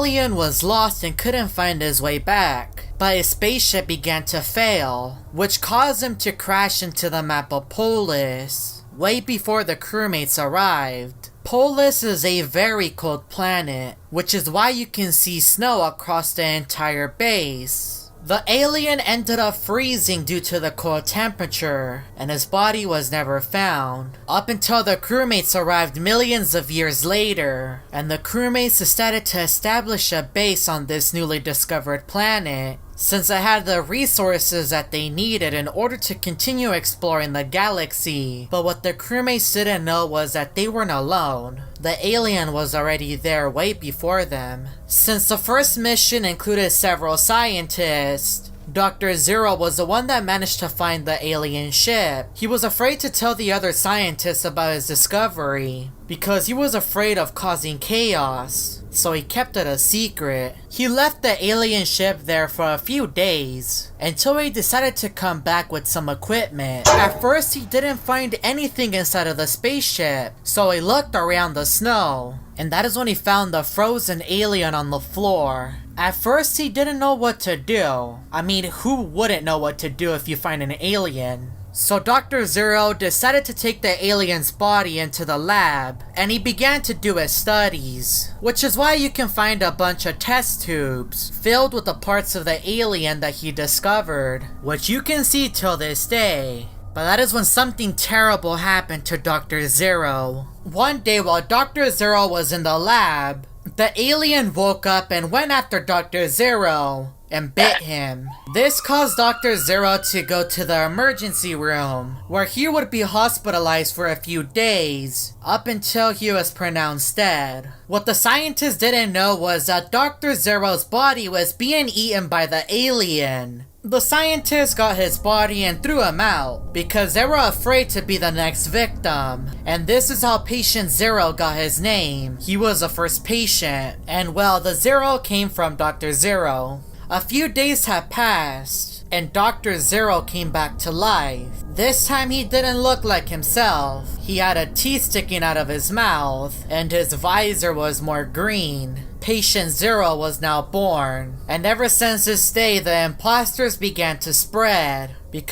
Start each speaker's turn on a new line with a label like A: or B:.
A: alien was lost and couldn't find his way back, but his spaceship began to fail, which caused him to crash into the map of Polis, way before the crewmates arrived. Polis is a very cold planet, which is why you can see snow across the entire base. The alien ended up freezing due to the cold temperature, and his body was never found, up until the crewmates arrived millions of years later, and the crewmates decided to establish a base on this newly discovered planet, since it had the resources that they needed in order to continue exploring the galaxy. But what the crewmates didn't know was that they weren't alone. The alien was already there way before them. Since the first mission included several scientists, Dr. Zero was the one that managed to find the alien ship. He was afraid to tell the other scientists about his discovery, because he was afraid of causing chaos, so he kept it a secret. He left the alien ship there for a few days, until he decided to come back with some equipment. At first he didn't find anything inside of the spaceship, so he looked around the snow, and that is when he found the frozen alien on the floor. At first he didn't know what to do. I mean, who wouldn't know what to do if you find an alien? So Dr. Zero decided to take the alien's body into the lab, and he began to do his studies, which is why you can find a bunch of test tubes filled with the parts of the alien that he discovered, which you can see till this day. But that is when something terrible happened to Dr. Zero. One day while Dr. Zero was in the lab, the alien woke up and went after Dr. Zero and bit him. This caused Dr. Zero to go to the emergency room, where he would be hospitalized for a few days, up until he was pronounced dead. What the scientists didn't know was that Dr. Zero's body was being eaten by the alien. The scientists got his body and threw him out, because they were afraid to be the next victim. And this is how Patient Zero got his name. He was the first patient, and well, the Zero came from Dr. Zero. A few days had passed, and Dr. Zero came back to life. This time he didn't look like himself. He had a teeth sticking out of his mouth, and his visor was more green. Patient Zero was now born, and ever since this day the imposters began to spread.